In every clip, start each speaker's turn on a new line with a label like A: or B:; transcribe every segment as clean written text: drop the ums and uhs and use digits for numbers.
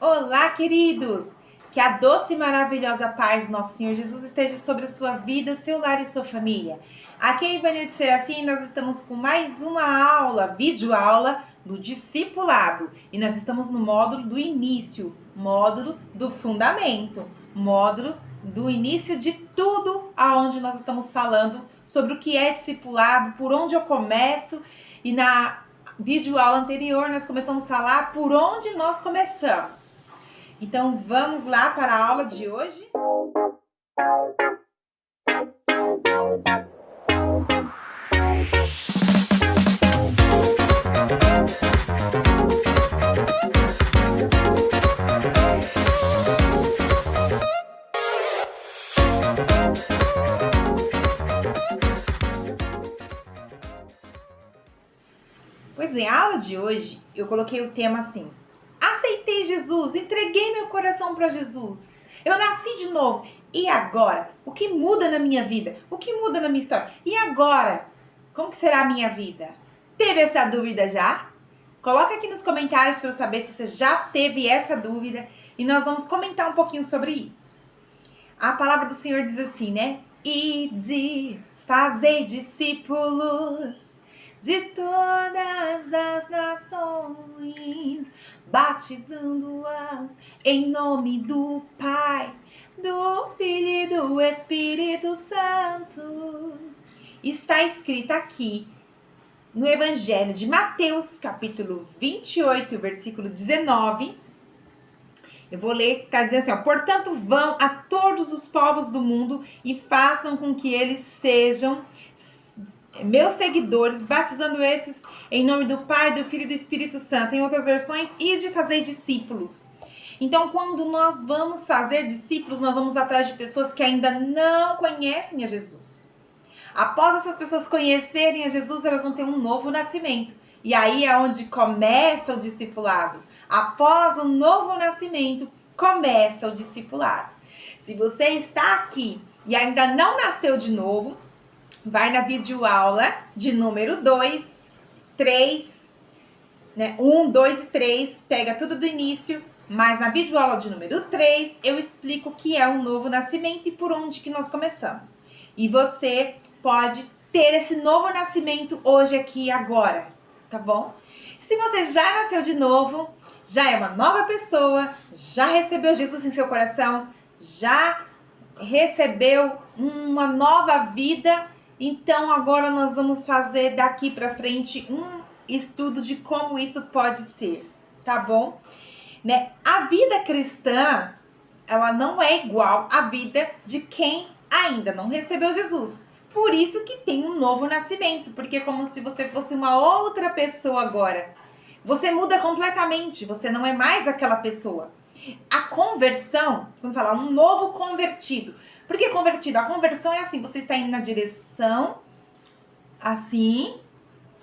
A: Olá, queridos! Que a doce e maravilhosa paz do nosso Senhor Jesus esteja sobre a sua vida, seu lar e sua família. Aqui é a Ivanilde Serafim e nós estamos com mais uma aula, videoaula do discipulado. E nós estamos no módulo do início, módulo do fundamento, módulo do início de tudo aonde nós estamos falando sobre o que é discipulado, por onde eu começo. E na videoaula anterior nós começamos a falar por onde nós começamos. Então vamos lá para a aula de hoje? Pois é, a aula de hoje eu coloquei o tema assim: aceitei Jesus, entreguei meu coração para Jesus, eu nasci de novo. E agora? O que muda na minha vida? O que muda na minha história? E agora? Como que será a minha vida? Teve essa dúvida já? Coloca aqui nos comentários para eu saber se você já teve essa dúvida e nós vamos comentar um pouquinho sobre isso. A palavra do Senhor diz assim, né? Ide, fazei discípulos de todas as nações, batizando-as em nome do Pai, do Filho e do Espírito Santo. Está escrito aqui no Evangelho de Mateus, capítulo 28, versículo 19. Eu vou ler, está dizendo assim, ó: portanto, vão a todos os povos do mundo e façam com que eles sejam meus seguidores, batizando esses em nome do Pai, do Filho e do Espírito Santo. Em outras versões, e de fazer discípulos. Então, quando nós vamos fazer discípulos, nós vamos atrás de pessoas que ainda não conhecem a Jesus. Após essas pessoas conhecerem a Jesus, elas vão ter um novo nascimento. E aí é onde começa o discipulado. Após o novo nascimento, começa o discipulado. Se você está aqui e ainda não nasceu de novo, vai na videoaula de número 2, 3, né? 1, 2 e 3, pega tudo do início, mas na videoaula de número 3 eu explico o que é um novo nascimento e por onde que nós começamos. E você pode ter esse novo nascimento hoje aqui agora, tá bom? Se você já nasceu de novo, já é uma nova pessoa, já recebeu Jesus em seu coração, já recebeu uma nova vida, então agora nós vamos fazer daqui para frente um estudo de como isso pode ser, tá bom? Né? A vida cristã, ela não é igual à vida de quem ainda não recebeu Jesus. Por isso que tem um novo nascimento, porque é como se você fosse uma outra pessoa agora. Você muda completamente, você não é mais aquela pessoa. A conversão, vamos falar, um novo convertido. Por que convertido? A conversão é assim, você está indo na direção, assim,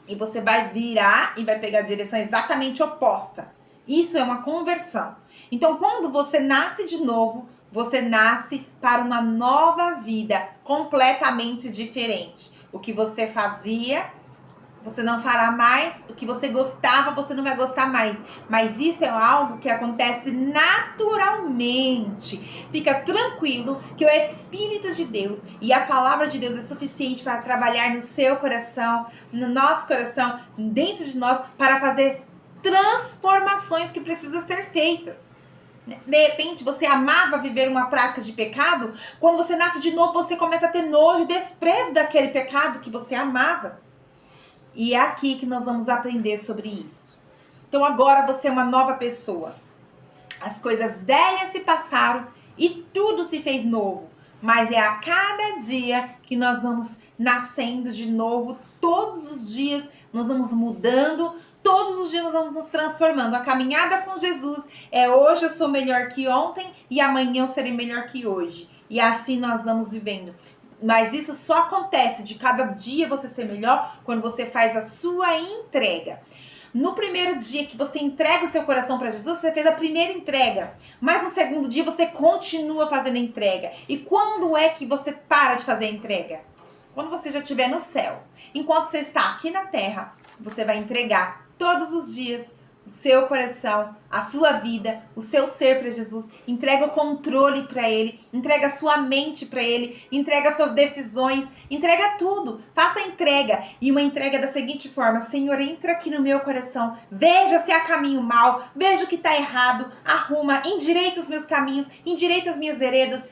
A: e você vai virar e vai pegar a direção exatamente oposta. Isso é uma conversão. Então, quando você nasce de novo, você nasce para uma nova vida completamente diferente. O que você fazia, você não fará mais. O que você gostava, você não vai gostar mais. Mas isso é algo que acontece naturalmente. Fica tranquilo que o Espírito de Deus e a palavra de Deus é suficiente para trabalhar no seu coração, no nosso coração, dentro de nós, para fazer transformações que precisam ser feitas. De repente, você amava viver uma prática de pecado. Quando você nasce de novo, você começa a ter nojo e desprezo daquele pecado que você amava. E é aqui que nós vamos aprender sobre isso. Então agora você é uma nova pessoa. As coisas velhas se passaram e tudo se fez novo. Mas é a cada dia que nós vamos nascendo de novo. Todos os dias nós vamos mudando. Todos os dias nós vamos nos transformando. A caminhada com Jesus é hoje eu sou melhor que ontem e amanhã eu serei melhor que hoje. E assim nós vamos vivendo. Mas isso só acontece de cada dia você ser melhor quando você faz a sua entrega. No primeiro dia que você entrega o seu coração para Jesus, você fez a primeira entrega. Mas no segundo dia você continua fazendo a entrega. E quando é que você para de fazer a entrega? Quando você já estiver no céu. Enquanto você está aqui na terra, você vai entregar todos os dias o seu coração, a sua vida, o seu ser para Jesus, entrega o controle para Ele, entrega a sua mente para Ele, entrega as suas decisões, entrega tudo, faça a entrega, e uma entrega da seguinte forma: Senhor, entra aqui no meu coração, veja se há caminho mal, veja o que está errado, arruma, endireita os meus caminhos, endireita as minhas veredas,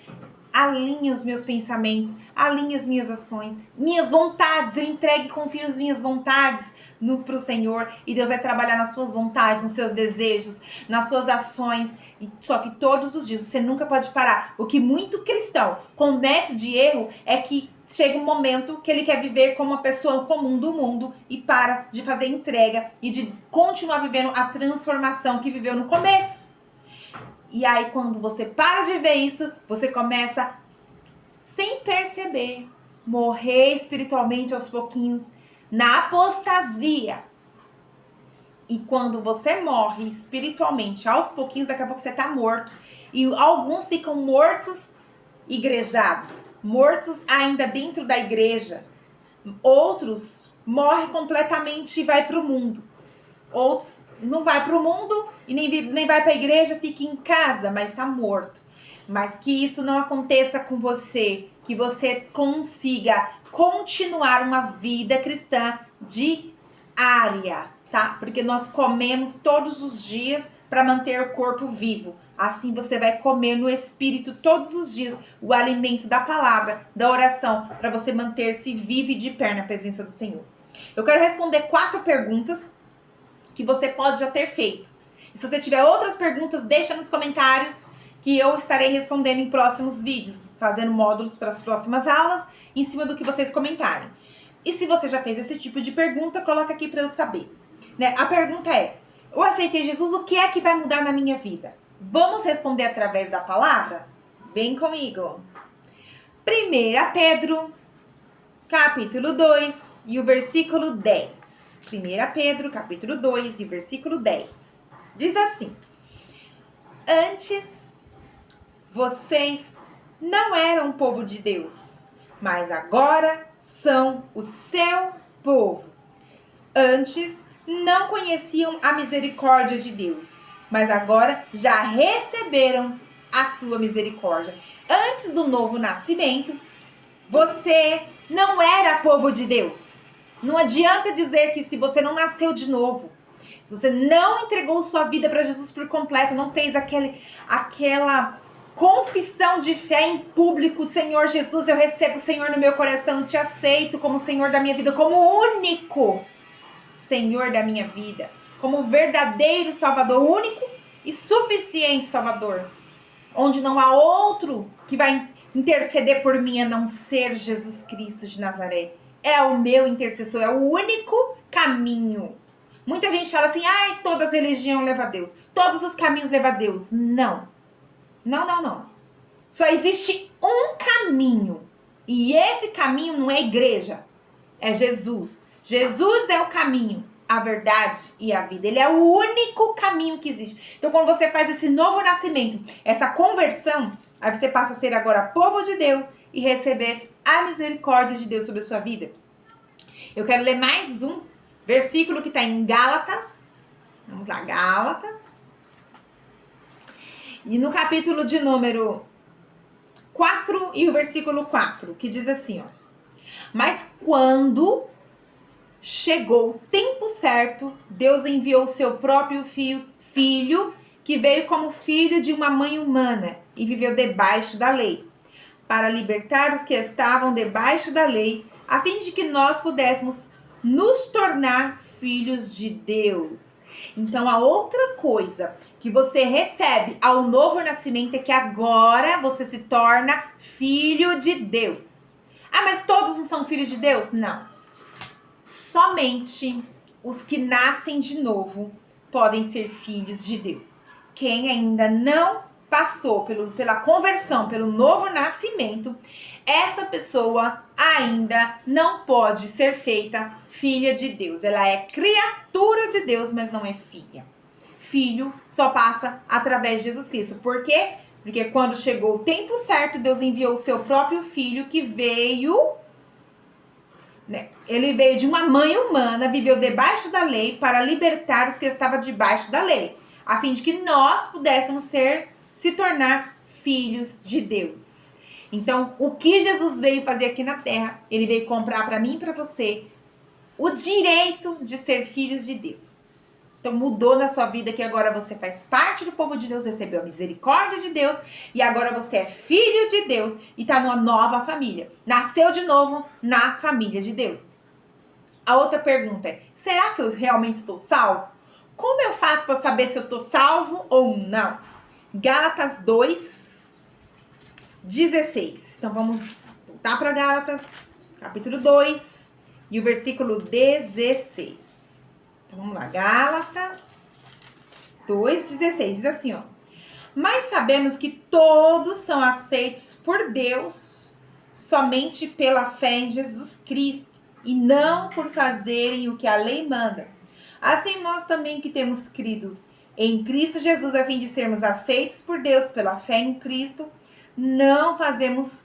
A: alinha os meus pensamentos, alinha as minhas ações, minhas vontades, eu entrego e confio as minhas vontades para o Senhor, e Deus vai trabalhar nas suas vontades, nos seus desejos, nas suas ações, só que todos os dias, você nunca pode parar. O que muito cristão comete de erro é que chega um momento que ele quer viver como uma pessoa comum do mundo e para de fazer entrega e de continuar vivendo a transformação que viveu no começo. E aí, quando você para de ver isso, você começa, sem perceber, morrer espiritualmente aos pouquinhos, na apostasia. E quando você morre espiritualmente aos pouquinhos, daqui a pouco você tá morto. E alguns ficam mortos igrejados, mortos ainda dentro da igreja. Outros morrem completamente e vai para o mundo. Outros não vai para o mundo e nem vai para a igreja, fica em casa, mas está morto. Mas que isso não aconteça com você, que você consiga continuar uma vida cristã diária, tá? Porque nós comemos todos os dias para manter o corpo vivo. Assim você vai comer no Espírito todos os dias o alimento da palavra, da oração, para você manter-se vivo e de pé na presença do Senhor. Eu quero responder 4 perguntas que você pode já ter feito. E se você tiver outras perguntas, deixa nos comentários que eu estarei respondendo em próximos vídeos, fazendo módulos para as próximas aulas, em cima do que vocês comentarem. E se você já fez esse tipo de pergunta, coloca aqui para eu saber. Né? A pergunta é: eu aceitei Jesus, o que é que vai mudar na minha vida? Vamos responder através da palavra? Vem comigo. 1 Pedro, capítulo 2 e o versículo 10. 1 Pedro, capítulo 2 e o versículo 10. Diz assim: antes vocês não eram povo de Deus, mas agora são o seu povo. Antes não conheciam a misericórdia de Deus, mas agora já receberam a sua misericórdia. Antes do novo nascimento, você não era povo de Deus. Não adianta dizer que se você não nasceu de novo, se você não entregou sua vida para Jesus por completo, não fez aquela confissão de fé em público: Senhor Jesus, eu recebo o Senhor no meu coração, eu te aceito como Senhor da minha vida, como único Senhor da minha vida, como verdadeiro Salvador, único e suficiente Salvador, onde não há outro que vai interceder por mim a não ser Jesus Cristo de Nazaré. É o meu intercessor, é o único caminho. Muita gente fala assim: ai, todas as religiões levam a Deus, todos os caminhos levam a Deus. Não. Não. Só existe um caminho. E esse caminho não é igreja, é Jesus. Jesus é o caminho, a verdade e a vida. Ele é o único caminho que existe. Então, quando você faz esse novo nascimento, essa conversão, aí você passa a ser agora povo de Deus e receber a misericórdia de Deus sobre a sua vida. Eu quero ler mais um versículo que está em Gálatas. Vamos lá, Gálatas. E no capítulo de número 4 e o versículo 4, que diz assim, ó: mas quando chegou o tempo certo, Deus enviou seu próprio filho, que veio como filho de uma mãe humana e viveu debaixo da lei, para libertar os que estavam debaixo da lei, a fim de que nós pudéssemos nos tornar filhos de Deus. Então, a outra coisa que você recebe ao novo nascimento é que agora você se torna filho de Deus. Ah, mas todos não são filhos de Deus? Não. Somente os que nascem de novo podem ser filhos de Deus. Quem ainda não passou pela conversão, pelo novo nascimento, essa pessoa ainda não pode ser feita filha de Deus. Ela é criatura de Deus, mas não é filha. Filho só passa através de Jesus Cristo. Por quê? Porque quando chegou o tempo certo, Deus enviou o seu próprio filho, que veio né? Ele veio de uma mãe humana, viveu debaixo da lei para libertar os que estavam debaixo da lei, a fim de que nós pudéssemos se tornar filhos de Deus. Então, o que Jesus veio fazer aqui na terra? Ele veio comprar para mim e para você o direito de ser filhos de Deus. Então, mudou na sua vida que agora você faz parte do povo de Deus, recebeu a misericórdia de Deus e agora você é filho de Deus e está numa nova família. Nasceu de novo na família de Deus. A outra pergunta é, será que eu realmente estou salvo? Como eu faço para saber se eu estou salvo ou não? Gálatas 2, 16. Então, vamos voltar para Gálatas, capítulo 2 e o versículo 16. Então, vamos lá, Gálatas 2,16, diz assim, ó. Mas sabemos que todos são aceitos por Deus somente pela fé em Jesus Cristo e não por fazerem o que a lei manda. Assim nós também que temos cridos em Cristo Jesus a fim de sermos aceitos por Deus pela fé em Cristo, não fazermos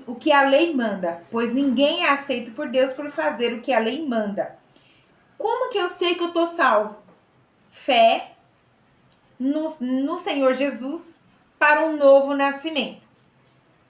A: o que a lei manda, pois ninguém é aceito por Deus por fazer o que a lei manda. Como que eu sei que eu estou salvo? Fé no Senhor Jesus para um novo nascimento.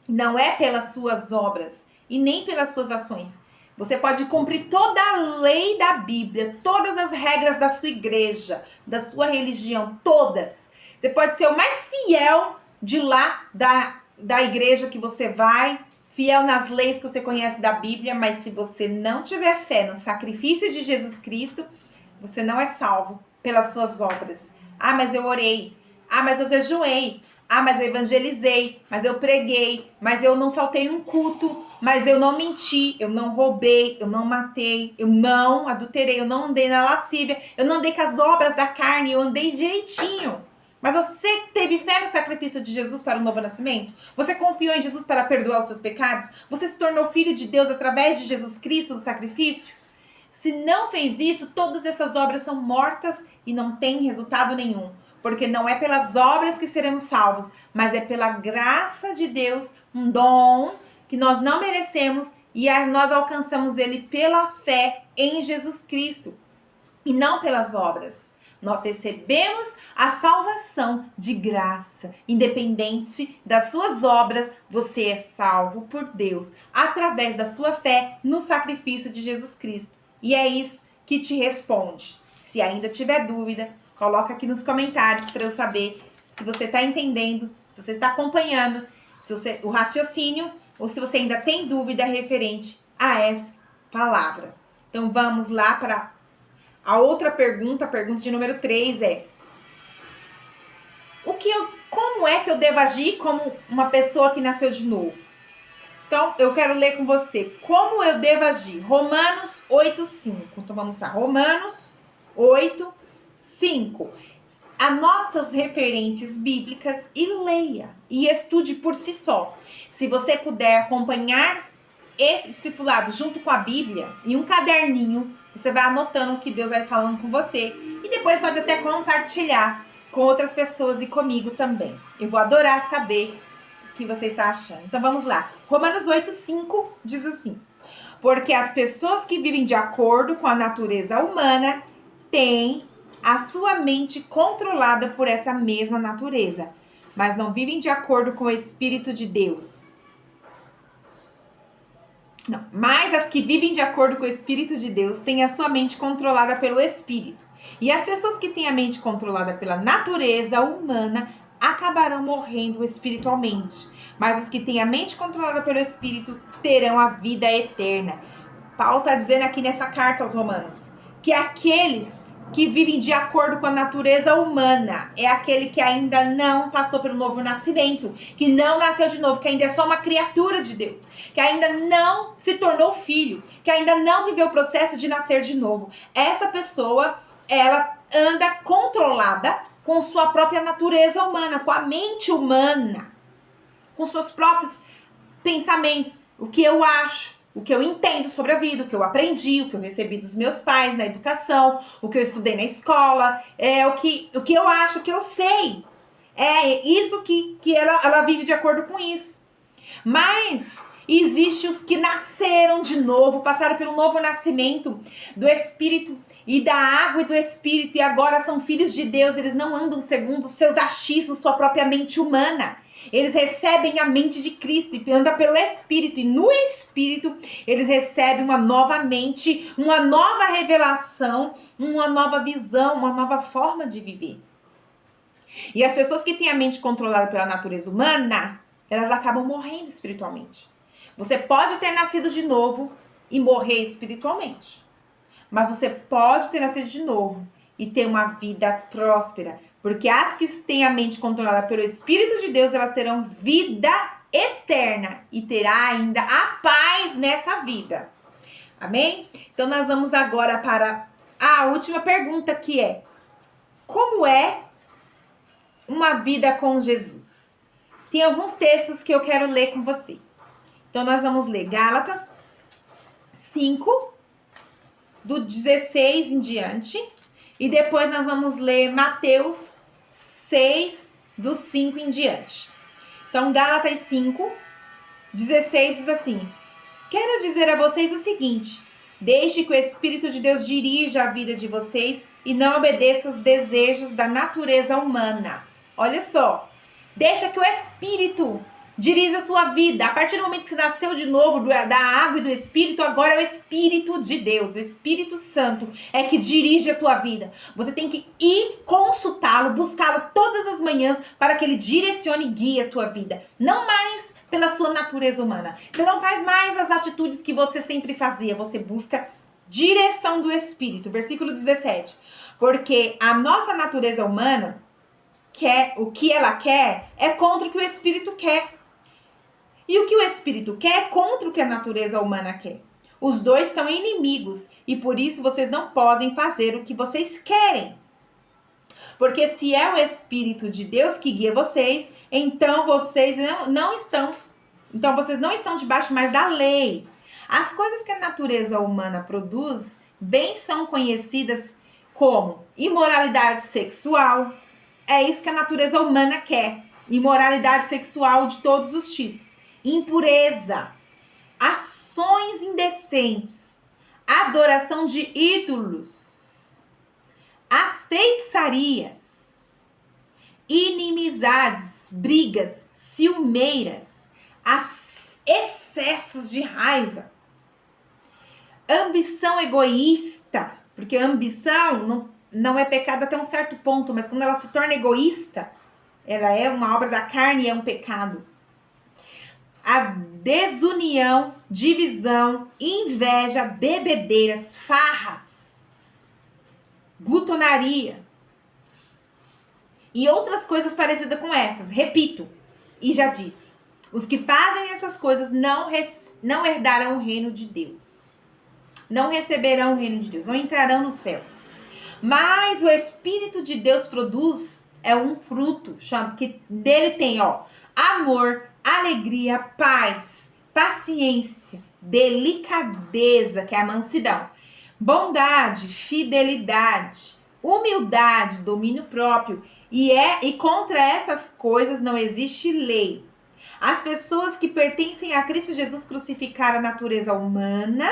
A: Não é pelas suas obras e nem pelas suas ações. Você pode cumprir toda a lei da Bíblia, todas as regras da sua igreja, da sua religião, todas. Você pode ser o mais fiel de lá da igreja que você vai, fiel nas leis que você conhece da Bíblia, mas se você não tiver fé no sacrifício de Jesus Cristo, você não é salvo pelas suas obras. Ah, mas eu orei. Ah, mas eu jejuei. Ah, mas eu evangelizei. Mas eu preguei. Mas eu não faltei um culto. Mas eu não menti. Eu não roubei. Eu não matei. Eu não adulterei. Eu não andei na lascívia. Eu não andei com as obras da carne. Eu andei direitinho. Mas você teve fé no sacrifício de Jesus para o novo nascimento? Você confiou em Jesus para perdoar os seus pecados? Você se tornou filho de Deus através de Jesus Cristo no sacrifício? Se não fez isso, todas essas obras são mortas e não têm resultado nenhum. Porque não é pelas obras que seremos salvos, mas é pela graça de Deus, um dom que nós não merecemos e nós alcançamos ele pela fé em Jesus Cristo e não pelas obras. Nós recebemos a salvação de graça. Independente das suas obras, você é salvo por Deus através da sua fé no sacrifício de Jesus Cristo. E é isso que te responde. Se ainda tiver dúvida, coloca aqui nos comentários para eu saber se você está entendendo, se você está acompanhando o raciocínio ou se você ainda tem dúvida referente a essa palavra. Então vamos lá para a outra pergunta, a pergunta de número 3 é: como é que eu devo agir como uma pessoa que nasceu de novo? Então, eu quero ler com você como eu devo agir. Romanos 8:5. Então, vamos lá. Romanos 8:5. Anota as referências bíblicas e leia. E estude por si só. Se você puder acompanhar esse discipulado junto com a Bíblia e um caderninho, você vai anotando o que Deus vai falando com você. E depois pode até compartilhar com outras pessoas e comigo também. Eu vou adorar saber o que você está achando. Então vamos lá. Romanos 8:5 diz assim: porque as pessoas que vivem de acordo com a natureza humana têm a sua mente controlada por essa mesma natureza, mas não vivem de acordo com o Espírito de Deus. Não, mas as que vivem de acordo com o Espírito de Deus têm a sua mente controlada pelo Espírito. E as pessoas que têm a mente controlada pela natureza humana acabarão morrendo espiritualmente. Mas os que têm a mente controlada pelo Espírito terão a vida eterna. Paulo está dizendo aqui nessa carta aos Romanos que aqueles que vivem de acordo com a natureza humana é aquele que ainda não passou pelo novo nascimento, que não nasceu de novo, que ainda é só uma criatura de Deus, que ainda não se tornou filho, que ainda não viveu o processo de nascer de novo. Essa pessoa, ela anda controlada com sua própria natureza humana, com a mente humana, com seus próprios pensamentos, o que eu acho, o que eu entendo sobre a vida, o que eu aprendi, o que eu recebi dos meus pais na educação, o que eu estudei na escola, o que eu acho, o que eu sei. É isso que ela vive de acordo com isso. Mas E existe os que nasceram de novo, passaram pelo novo nascimento do Espírito e da água e do Espírito, e agora são filhos de Deus. Eles não andam segundo os seus achismos, sua própria mente humana. Eles recebem a mente de Cristo e andam pelo Espírito. E no Espírito eles recebem uma nova mente, uma nova revelação, uma nova visão, uma nova forma de viver. E as pessoas que têm a mente controlada pela natureza humana, elas acabam morrendo espiritualmente. Você pode ter nascido de novo e morrer espiritualmente. Mas você pode ter nascido de novo e ter uma vida próspera. Porque as que têm a mente controlada pelo Espírito de Deus, elas terão vida eterna e terá ainda a paz nessa vida. Amém? Então nós vamos agora para a última pergunta, que é: como é uma vida com Jesus? Tem alguns textos que eu quero ler com você. Então nós vamos ler Gálatas 5, do 16 em diante. E depois nós vamos ler Mateus 6, do 5 em diante. Então, Gálatas 5, 16 diz assim: quero dizer a vocês o seguinte: deixe que o Espírito de Deus dirija a vida de vocês e não obedeça aos desejos da natureza humana. Olha só, deixa que o Espírito dirija a sua vida. A partir do momento que você nasceu de novo da água e do Espírito, agora é o Espírito de Deus, o Espírito Santo é que dirige a tua vida. Você tem que ir consultá-lo, buscá-lo todas as manhãs para que ele direcione e guie a tua vida. Não mais pela sua natureza humana. Você não faz mais as atitudes que você sempre fazia. Você busca direção do Espírito. Versículo 17. Porque a nossa natureza humana, o que ela quer é contra o que o Espírito quer. E o que o Espírito quer é contra o que a natureza humana quer. Os dois são inimigos e por isso vocês não podem fazer o que vocês querem. Porque se é o Espírito de Deus que guia vocês, então vocês não estão debaixo mais da lei. As coisas que a natureza humana produz bem são conhecidas como imoralidade sexual. É isso que a natureza humana quer. Imoralidade sexual de todos os tipos. Impureza, ações indecentes, adoração de ídolos, as feitiçarias, inimizades, brigas, ciumeiras, excessos de raiva, ambição egoísta, porque a ambição não é pecado até um certo ponto, mas quando ela se torna egoísta, ela é uma obra da carne e é um pecado. A desunião, divisão, inveja, bebedeiras, farras, glutonaria e outras coisas parecidas com essas. Repito, e já disse, os que fazem essas coisas não herdarão o reino de Deus. Não receberão o reino de Deus, não entrarão no céu. Mas o Espírito de Deus produz um fruto, que dele tem, amor, alegria, paz, paciência, delicadeza, que é a mansidão, bondade, fidelidade, humildade, domínio próprio. E contra essas coisas não existe lei. As pessoas que pertencem a Cristo Jesus crucificaram a natureza humana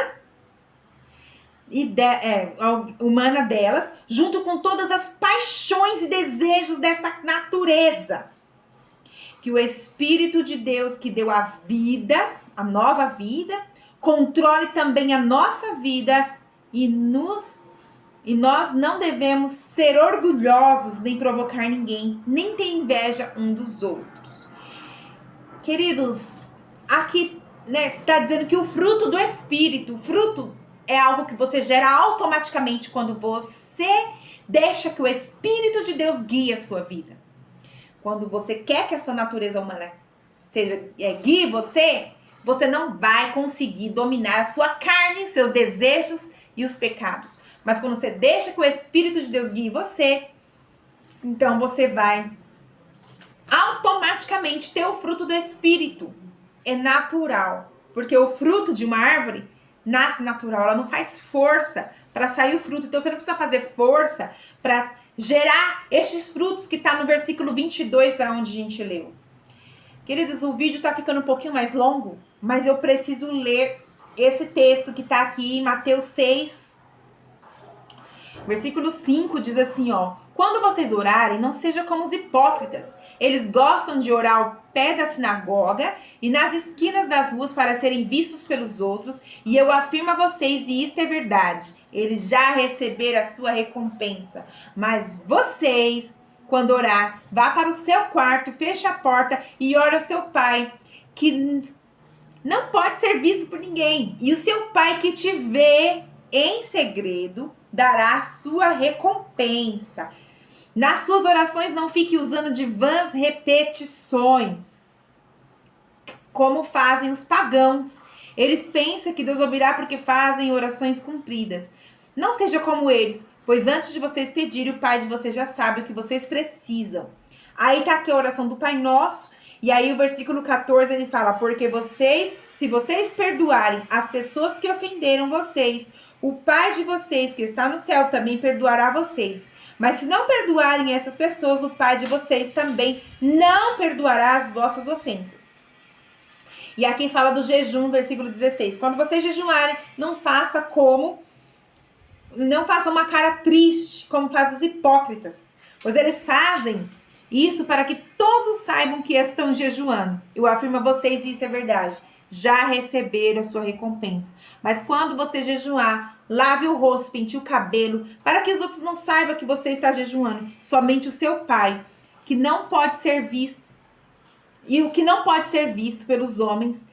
A: humana delas, junto com todas as paixões e desejos dessa natureza. Que o Espírito de Deus, que deu a vida, a nova vida, controle também a nossa vida e nós não devemos ser orgulhosos, nem provocar ninguém, nem ter inveja um dos outros. Queridos, aqui tá dizendo que o fruto do Espírito, fruto é algo que você gera automaticamente quando você deixa que o Espírito de Deus guie a sua vida. Quando você quer que a sua natureza humana guie você não vai conseguir dominar a sua carne, seus desejos e os pecados. Mas quando você deixa que o Espírito de Deus guie você, então você vai automaticamente ter o fruto do Espírito. É natural. Porque o fruto de uma árvore nasce natural. Ela não faz força para sair o fruto. Então você não precisa fazer força para gerar estes frutos que está no versículo 22, onde a gente leu. Queridos, o vídeo está ficando um pouquinho mais longo, mas eu preciso ler esse texto que está aqui em Mateus 6, versículo 5, diz assim, ó: quando vocês orarem, não seja como os hipócritas. Eles gostam de orar ao pé da sinagoga e nas esquinas das ruas para serem vistos pelos outros. E eu afirmo a vocês, e isto é verdade, eles já receberam a sua recompensa. Mas vocês, quando orar, vá para o seu quarto, feche a porta e ore ao seu pai, que não pode ser visto por ninguém. E o seu pai que te vê em segredo dará a sua recompensa. Nas suas orações não fique usando de vãs repetições, como fazem os pagãos. Eles pensam que Deus ouvirá porque fazem orações compridas. Não seja como eles, pois antes de vocês pedirem, o Pai de vocês já sabe o que vocês precisam. Aí tá aqui a oração do Pai Nosso. E aí o versículo 14 ele fala: porque vocês, se vocês perdoarem as pessoas que ofenderam vocês, o Pai de vocês que está no céu também perdoará vocês. Mas se não perdoarem essas pessoas, o Pai de vocês também não perdoará as vossas ofensas. E aqui fala do jejum, versículo 16. Quando vocês jejuarem, não faça uma cara triste, como fazem os hipócritas, pois eles fazem isso para que todos saibam que estão jejuando. Eu afirmo a vocês, e isso é verdade, já receberam a sua recompensa. Mas quando você jejuar, lave o rosto, penteie o cabelo, para que os outros não saibam que você está jejuando. Somente o seu Pai, que não pode ser visto, e o que não pode ser visto pelos homens,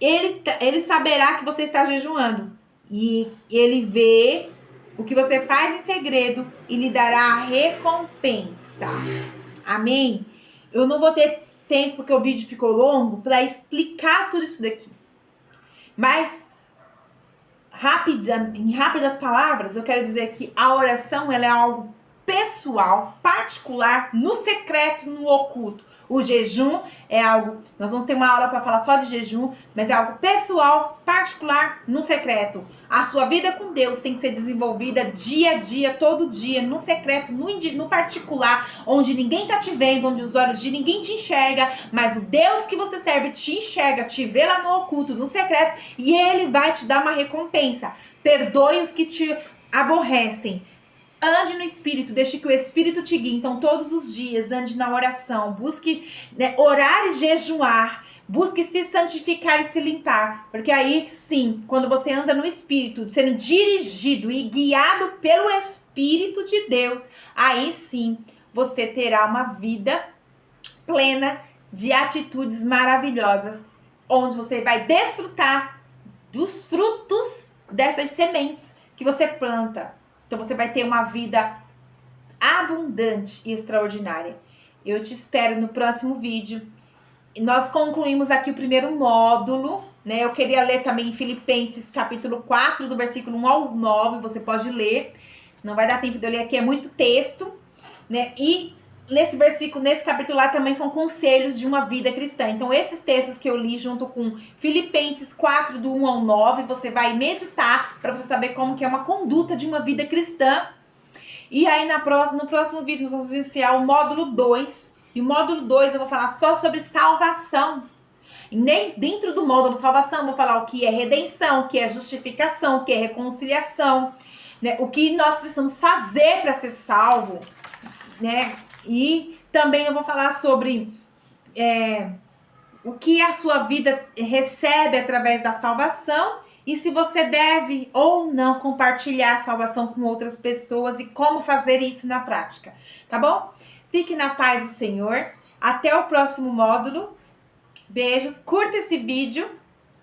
A: ele saberá que você está jejuando. E ele vê o que você faz em segredo e lhe dará a recompensa. Amém? Eu não vou ter tempo, porque o vídeo ficou longo, para explicar tudo isso daqui. Mas, em rápidas palavras, eu quero dizer que a oração ela é algo pessoal, particular, no secreto, no oculto. O jejum é algo, nós vamos ter uma aula para falar só de jejum, mas é algo pessoal, particular, no secreto. A sua vida com Deus tem que ser desenvolvida dia a dia, todo dia, no secreto, no particular, onde ninguém tá te vendo, onde os olhos de ninguém te enxerga, mas o Deus que você serve te enxerga, te vê lá no oculto, no secreto, e Ele vai te dar uma recompensa. Perdoe os que te aborrecem. Ande no Espírito, deixe que o Espírito te guie. Então, todos os dias, ande na oração. Busque orar e jejuar. Busque se santificar e se limpar. Porque aí, sim, quando você anda no Espírito, sendo dirigido e guiado pelo Espírito de Deus, aí sim, você terá uma vida plena de atitudes maravilhosas, onde você vai desfrutar dos frutos dessas sementes que você planta. Então você vai ter uma vida abundante e extraordinária. Eu te espero no próximo vídeo. Nós concluímos aqui o primeiro módulo, né? Eu queria ler também em Filipenses capítulo 4, do versículo 1 ao 9. Você pode ler. Não vai dar tempo de eu ler aqui, é muito texto, né? E nesse versículo, nesse capítulo lá também são conselhos de uma vida cristã. Então esses textos que eu li junto com Filipenses 4, do 1 ao 9, você vai meditar para você saber como que é uma conduta de uma vida cristã. E aí no próximo vídeo nós vamos iniciar o módulo 2. E o módulo 2 eu vou falar só sobre salvação. E nem dentro do módulo salvação eu vou falar o que é redenção, o que é justificação, o que é reconciliação, né? O que nós precisamos fazer para ser salvo, né? E também eu vou falar sobre o que a sua vida recebe através da salvação e se você deve ou não compartilhar a salvação com outras pessoas e como fazer isso na prática, tá bom? Fique na paz do Senhor. Até o próximo módulo. Beijos. Curta esse vídeo.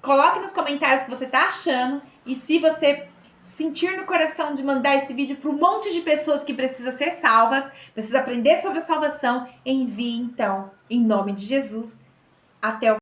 A: Coloque nos comentários o que você tá achando. E se você sentir no coração de mandar esse vídeo para um monte de pessoas que precisam ser salvas, precisa aprender sobre a salvação, envie então, em nome de Jesus. Até o